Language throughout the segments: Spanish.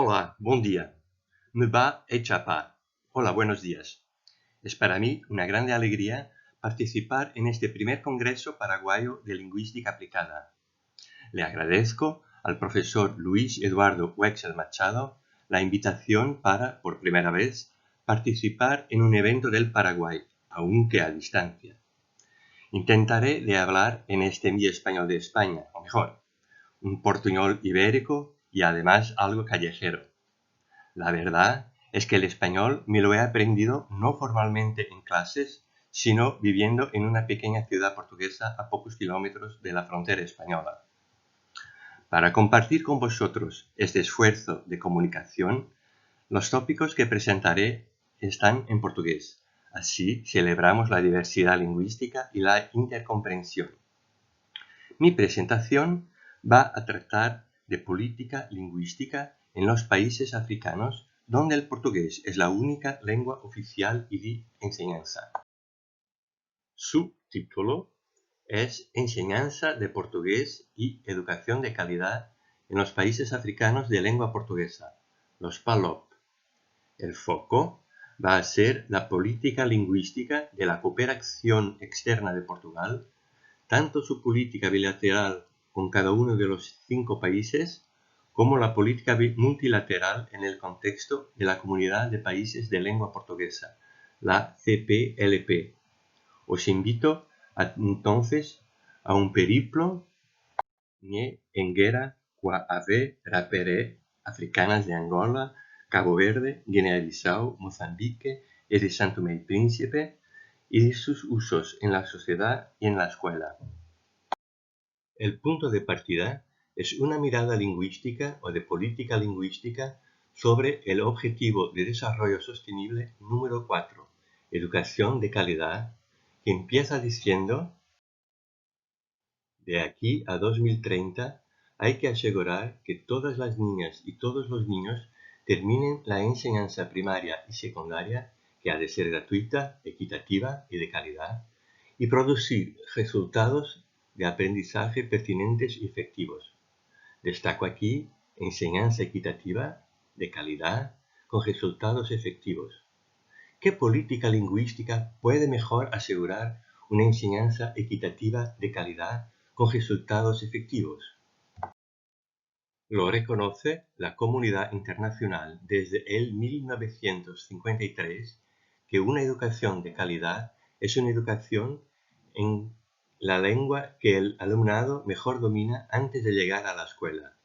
Hola, buen día. Me va a chapar. Hola, buenos días. Es para mí una grande alegría participar en este primer Congreso Paraguayo de Lingüística Aplicada. Le agradezco al profesor Luis Eduardo Wexel Machado la invitación para, por primera vez, participar en un evento del Paraguay, aunque a distancia. Intentaré de hablar en este mi español de España, o mejor, un portuñol ibérico y además algo callejero. La verdad es que el español me lo he aprendido no formalmente en clases, sino viviendo en una pequeña ciudad portuguesa a pocos kilómetros de la frontera española. Para compartir con vosotros este esfuerzo de comunicación, los tópicos que presentaré están en portugués. Así celebramos la diversidad lingüística y la intercomprensión. Mi presentación va a tratar de política lingüística en los países africanos donde el portugués es la única lengua oficial y de enseñanza. Su título es Enseñanza de portugués y educación de calidad en los países africanos de lengua portuguesa, los PALOP. El foco va a ser la política lingüística de la cooperación externa de Portugal, tanto su política bilateral con cada uno de los 5 países, como la política multilateral en el contexto de la Comunidad de Países de Lengua Portuguesa, la CPLP. Os invito entonces a un periplo en guerra qua ave rapere africanas de Angola, Cabo Verde, Guinea-Bissau, Mozambique y de São Tomé y Príncipe, y de sus usos en la sociedad y en la escuela. El punto de partida es una mirada lingüística o de política lingüística sobre el Objetivo de Desarrollo Sostenible número 4, Educación de Calidad, que empieza diciendo: de aquí a 2030 hay que asegurar que todas las niñas y todos los niños terminen la enseñanza primaria y secundaria, que ha de ser gratuita, equitativa y de calidad, y producir resultados de aprendizaje pertinentes y efectivos. Destaco aquí enseñanza equitativa, de calidad, con resultados efectivos. ¿Qué política lingüística puede mejor asegurar una enseñanza equitativa de calidad con resultados efectivos? Lo reconoce la comunidad internacional desde el 1953, que una educación de calidad es una educación en la lengua que el alumnado mejor domina antes de llegar a la escuela.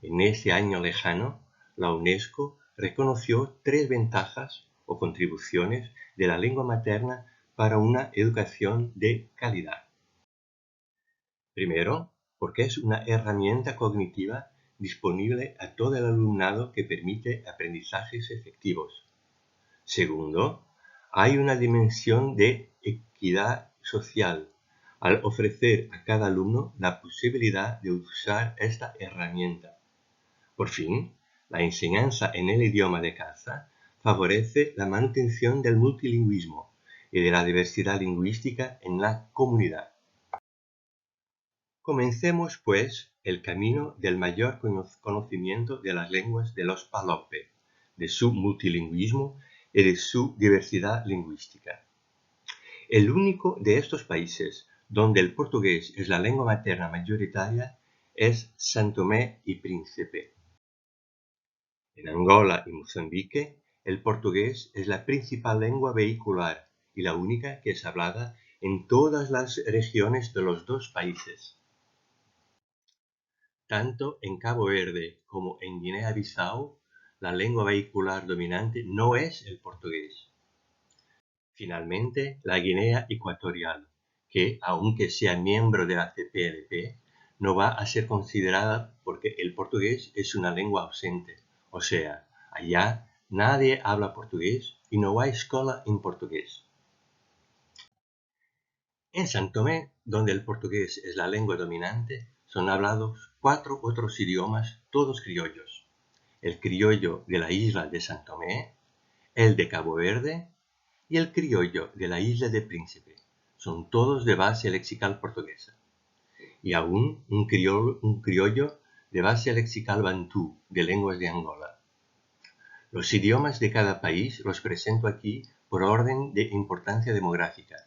En ese año lejano, la UNESCO reconoció 3 ventajas o contribuciones de la lengua materna para una educación de calidad. Primero, porque es una herramienta cognitiva disponible a todo el alumnado que permite aprendizajes efectivos. Segundo, hay una dimensión de equidad social, al ofrecer a cada alumno la posibilidad de usar esta herramienta. Por fin, la enseñanza en el idioma de casa favorece la manutención del multilingüismo y de la diversidad lingüística en la comunidad. Comencemos, pues, el camino del mayor conocimiento de las lenguas de los PALOP, de su multilingüismo y de su diversidad lingüística. El único de estos países donde el portugués es la lengua materna mayoritaria es São Tomé y Príncipe. En Angola y Mozambique, el portugués es la principal lengua vehicular y la única que es hablada en todas las regiones de los 2 países. Tanto en Cabo Verde como en Guinea-Bissau, la lengua vehicular dominante no es el portugués. Finalmente, la Guinea Ecuatorial, que, aunque sea miembro de la CPLP, no va a ser considerada porque el portugués es una lengua ausente, o sea, allá nadie habla portugués y no hay escuela en portugués. En São Tomé, donde el portugués es la lengua dominante, son hablados 4 otros idiomas, todos criollos: el criollo de la isla de São Tomé, el de Cabo Verde y el criollo de la isla de Príncipe. Son todos de base lexical portuguesa. Y aún un criollo de base lexical bantú, de lenguas de Angola. Los idiomas de cada país los presento aquí por orden de importancia demográfica.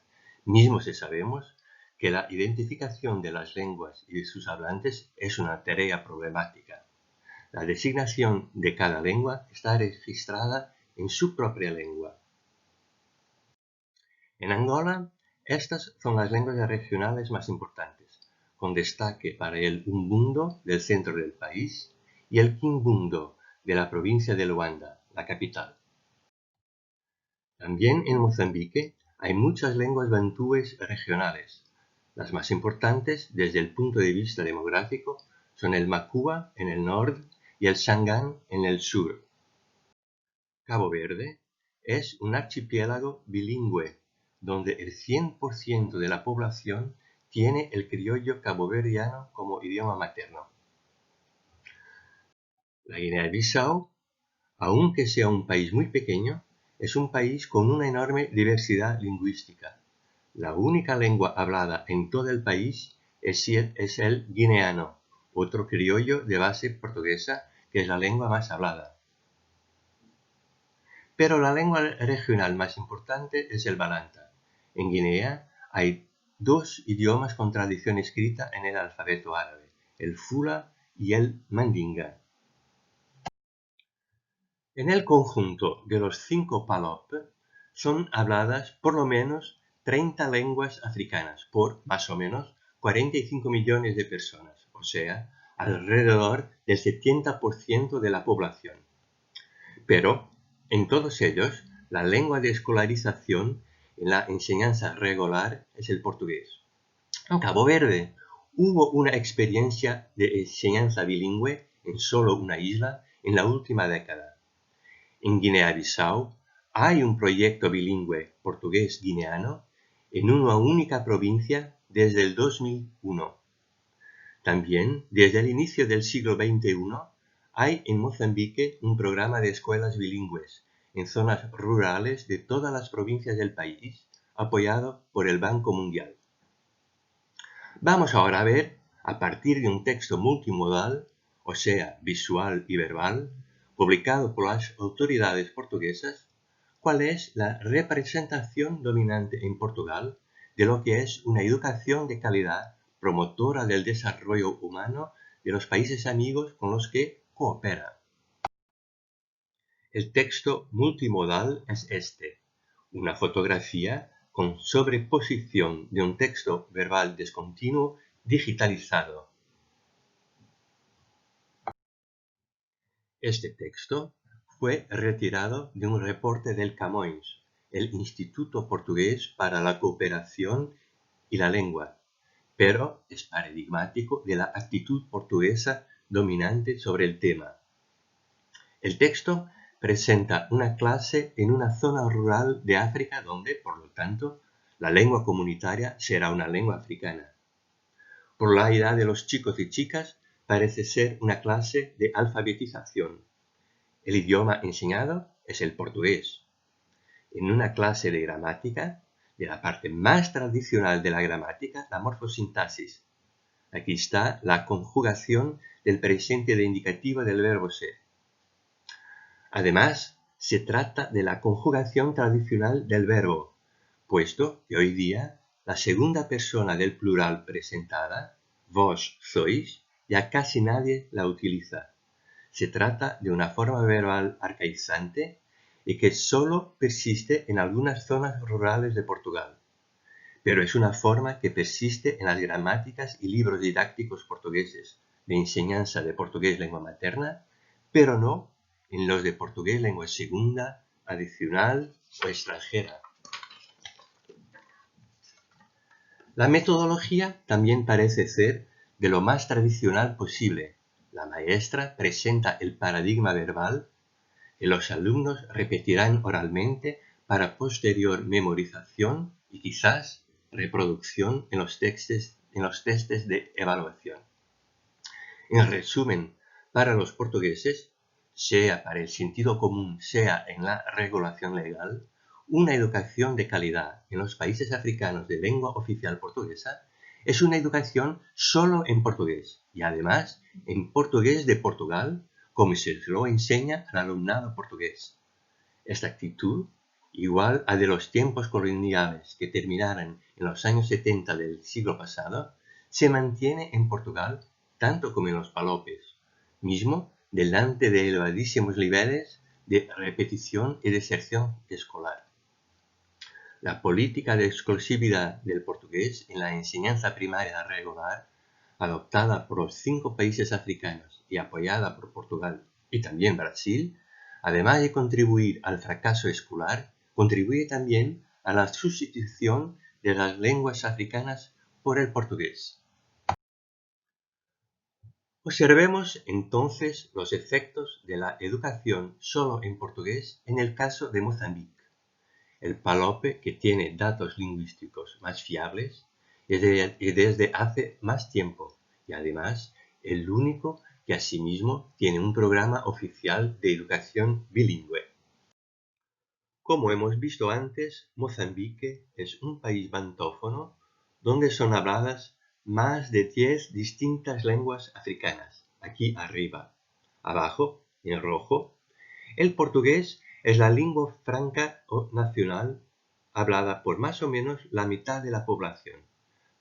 Mismo si sabemos que la identificación de las lenguas y de sus hablantes es una tarea problemática. La designación de cada lengua está registrada en su propia lengua. En Angola, estas son las lenguas regionales más importantes, con destaque para el Umbundo del centro del país y el Kimbundo de la provincia de Luanda, la capital. También en Mozambique hay muchas lenguas bantúes regionales. Las más importantes desde el punto de vista demográfico son el Makua en el norte y el Shangaan en el sur. Cabo Verde es un archipiélago bilingüe, donde el 100% de la población tiene el criollo caboverdiano como idioma materno. La Guinea-Bissau, aunque sea un país muy pequeño, es un país con una enorme diversidad lingüística. La única lengua hablada en todo el país es el guineano, otro criollo de base portuguesa que es la lengua más hablada. Pero la lengua regional más importante es el balanta. En Guinea hay dos idiomas con tradición escrita en el alfabeto árabe, el fula y el mandinga. En el conjunto de los 5 PALOP son habladas por lo menos 30 lenguas africanas por más o menos 45 millones de personas, o sea, alrededor del 70% de la población. Pero, en todos ellos, la lengua de escolarización en la enseñanza regular es el portugués. En Cabo Verde hubo una experiencia de enseñanza bilingüe en solo una isla en la última década. En Guinea-Bissau hay un proyecto bilingüe portugués-guineano en una única provincia desde el 2001. También, desde el inicio del siglo XXI, hay en Mozambique un programa de escuelas bilingües en zonas rurales de todas las provincias del país, apoyado por el Banco Mundial. Vamos ahora a ver, a partir de un texto multimodal, o sea, visual y verbal, publicado por las autoridades portuguesas, cuál es la representación dominante en Portugal de lo que es una educación de calidad promotora del desarrollo humano de los países amigos con los que coopera. El texto multimodal es este, una fotografía con sobreposición de un texto verbal discontinuo digitalizado. Este texto fue retirado de un reporte del Camões, el Instituto Portugués para la Cooperación y la Lengua, pero es paradigmático de la actitud portuguesa dominante sobre el tema. El texto presenta una clase en una zona rural de África donde, por lo tanto, la lengua comunitaria será una lengua africana. Por la edad de los chicos y chicas, parece ser una clase de alfabetización. El idioma enseñado es el portugués. En una clase de gramática, de la parte más tradicional de la gramática, la morfosintaxis. Aquí está la conjugación del presente de indicativo del verbo ser. Además, se trata de la conjugación tradicional del verbo, puesto que hoy día la segunda persona del plural presentada, vos sois, ya casi nadie la utiliza. Se trata de una forma verbal arcaizante y que solo persiste en algunas zonas rurales de Portugal. Pero es una forma que persiste en las gramáticas y libros didácticos portugueses de enseñanza de portugués lengua materna, pero no en los de portugués lengua segunda, adicional o extranjera. La metodología también parece ser de lo más tradicional posible. La maestra presenta el paradigma verbal que los alumnos repetirán oralmente para posterior memorización y quizás reproducción en los testes de evaluación. En resumen, para los portugueses, sea para el sentido común, sea en la regulación legal, una educación de calidad en los países africanos de lengua oficial portuguesa es una educación solo en portugués y además en portugués de Portugal, como se lo enseña al alumnado portugués. Esta actitud, igual a de los tiempos coloniales que terminaron en los años 70 del siglo pasado, se mantiene en Portugal tanto como en los palopes, mismo delante de elevadísimos niveles de repetición y deserción escolar. La política de exclusividad del portugués en la enseñanza primaria regular, adoptada por los 5 países africanos y apoyada por Portugal y también Brasil, además de contribuir al fracaso escolar, contribuye también a la sustitución de las lenguas africanas por el portugués. Observemos entonces los efectos de la educación solo en portugués en el caso de Mozambique, el palope que tiene datos lingüísticos más fiables y desde hace más tiempo, y además el único que asimismo tiene un programa oficial de educación bilingüe. Como hemos visto antes, Mozambique es un país bantófono donde son habladas más de 10 distintas lenguas africanas. Aquí arriba. Abajo, en rojo, el portugués es la lengua franca o nacional hablada por más o menos la mitad de la población,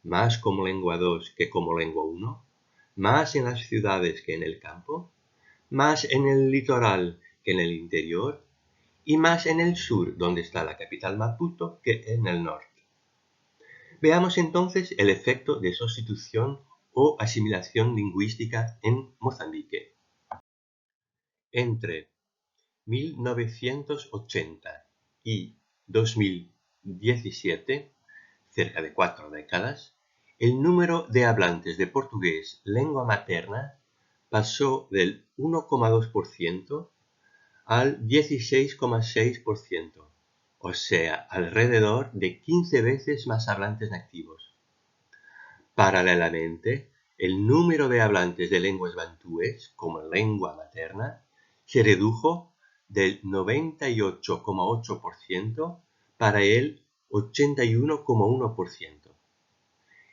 más como lengua 2 que como lengua 1, más en las ciudades que en el campo, más en el litoral que en el interior, y más en el sur, donde está la capital Maputo, que en el norte. Veamos entonces el efecto de sustitución o asimilación lingüística en Mozambique. Entre 1980 y 2017, cerca de 4 décadas, el número de hablantes de portugués lengua materna pasó del 1,2% al 16,6%, o sea, alrededor de 15 veces más hablantes nativos. Paralelamente, el número de hablantes de lenguas bantúes como lengua materna se redujo del 98,8% para el 81,1%.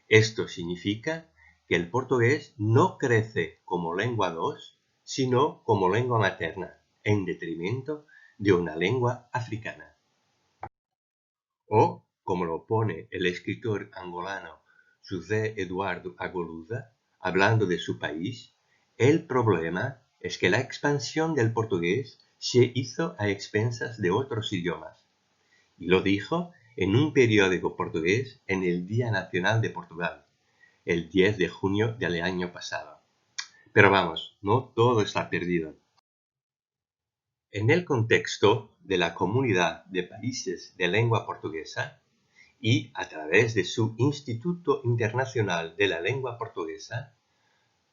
Esto significa que el portugués no crece como lengua 2, sino como lengua materna, en detrimento de una lengua africana. O, como lo pone el escritor angolano José Eduardo Agoluda, hablando de su país, el problema es que la expansión del portugués se hizo a expensas de otros idiomas. Y lo dijo en un periódico portugués en el Día Nacional de Portugal, el 10 de junio del año pasado. Pero vamos, no todo está perdido. En el contexto de la Comunidad de Países de Lengua Portuguesa y a través de su Instituto Internacional de la Lengua Portuguesa,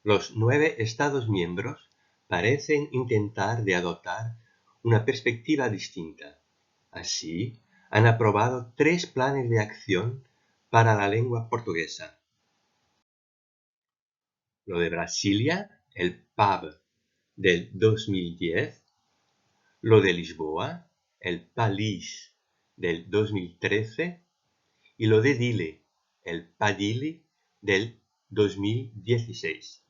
los 9 Estados miembros parecen intentar de adoptar una perspectiva distinta. Así, han aprobado 3 planes de acción para la lengua portuguesa. Lo de Brasilia, el PAB del 2010, lo de Lisboa, el PALIS del 2013 y lo de Dili, el PADILI del 2016.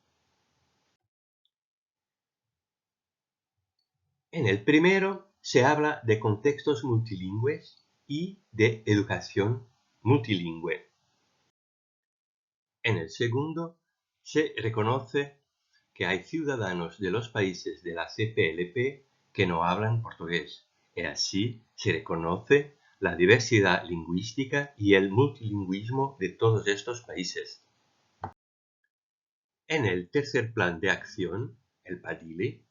En el primero se habla de contextos multilingües y de educación multilingüe. En el segundo se reconoce que hay ciudadanos de los países de la CPLP que no hablan portugués, y así se reconoce la diversidad lingüística y el multilingüismo de todos estos países. En el tercer plan de acción, el PADILI,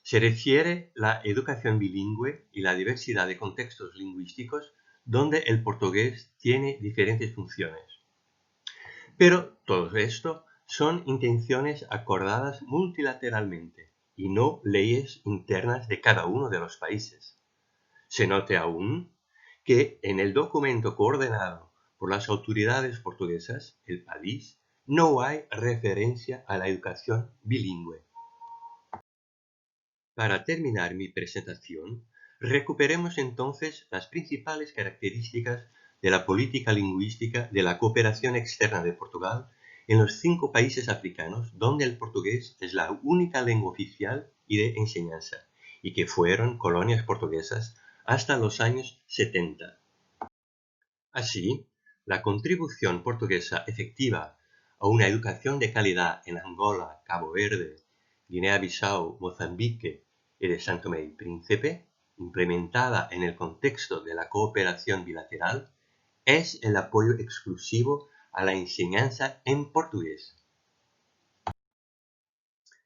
se refiere la educación bilingüe y la diversidad de contextos lingüísticos donde el portugués tiene diferentes funciones. Pero todo esto son intenciones acordadas multilateralmente y no leyes internas de cada uno de los países. Se note aún que en el documento coordinado por las autoridades portuguesas, el PADIS, no hay referencia a la educación bilingüe. Para terminar mi presentación, recuperemos entonces las principales características de la política lingüística de la cooperación externa de Portugal en los 5 países africanos donde el portugués es la única lengua oficial y de enseñanza, y que fueron colonias portuguesas hasta los años 70. Así, la contribución portuguesa efectiva a una educación de calidad en Angola, Cabo Verde, Guinea-Bissau, Mozambique y de São Tomé y Príncipe, implementada en el contexto de la cooperación bilateral, es el apoyo exclusivo a la enseñanza en portugués.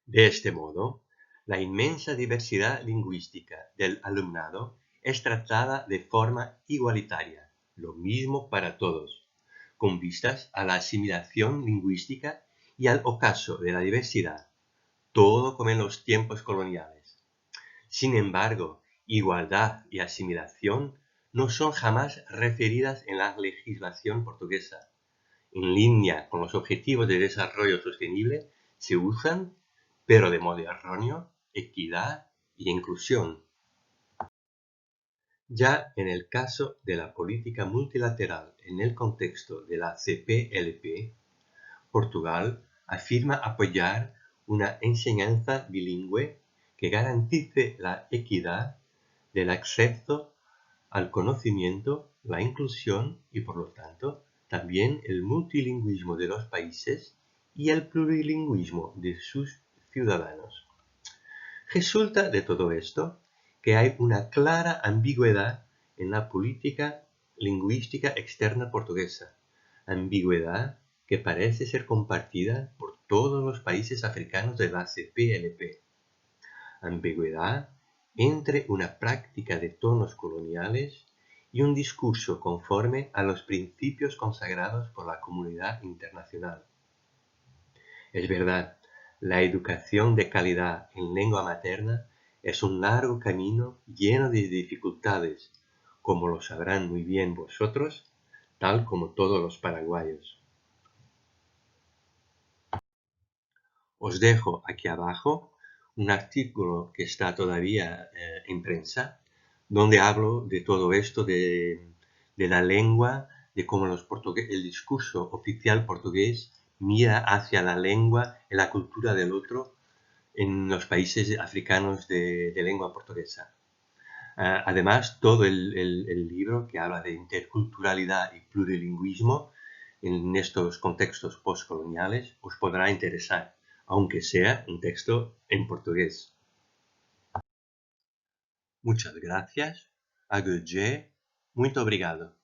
De este modo, la inmensa diversidad lingüística del alumnado es tratada de forma igualitaria, lo mismo para todos, con vistas a la asimilación lingüística y al ocaso de la diversidad, todo como en los tiempos coloniales. Sin embargo, igualdad y asimilación no son jamás referidas en la legislación portuguesa. En línea con los objetivos de desarrollo sostenible, se usan, pero de modo erróneo, equidad y inclusión. Ya en el caso de la política multilateral en el contexto de la CPLP, Portugal afirma apoyar una enseñanza bilingüe que garantice la equidad del acceso al conocimiento, la inclusión y, por lo tanto, también el multilingüismo de los países y el plurilingüismo de sus ciudadanos. Resulta de todo esto que hay una clara ambigüedad en la política lingüística externa portuguesa, ambigüedad que parece ser compartida por todos los países africanos de la CPLP. Ambigüedad entre una práctica de tonos coloniales y un discurso conforme a los principios consagrados por la comunidad internacional. Es verdad, la educación de calidad en lengua materna es un largo camino lleno de dificultades, como lo sabrán muy bien vosotros, tal como todos los paraguayos. Os dejo aquí abajo un artículo que está todavía en prensa, donde hablo de todo esto de la lengua, de cómo el discurso oficial portugués mira hacia la lengua y la cultura del otro en los países africanos de lengua portuguesa. Además, todo el libro que habla de interculturalidad y plurilingüismo en estos contextos postcoloniales os podrá interesar, aunque sea un texto en portugués. Muchas gracias. Muito obrigado.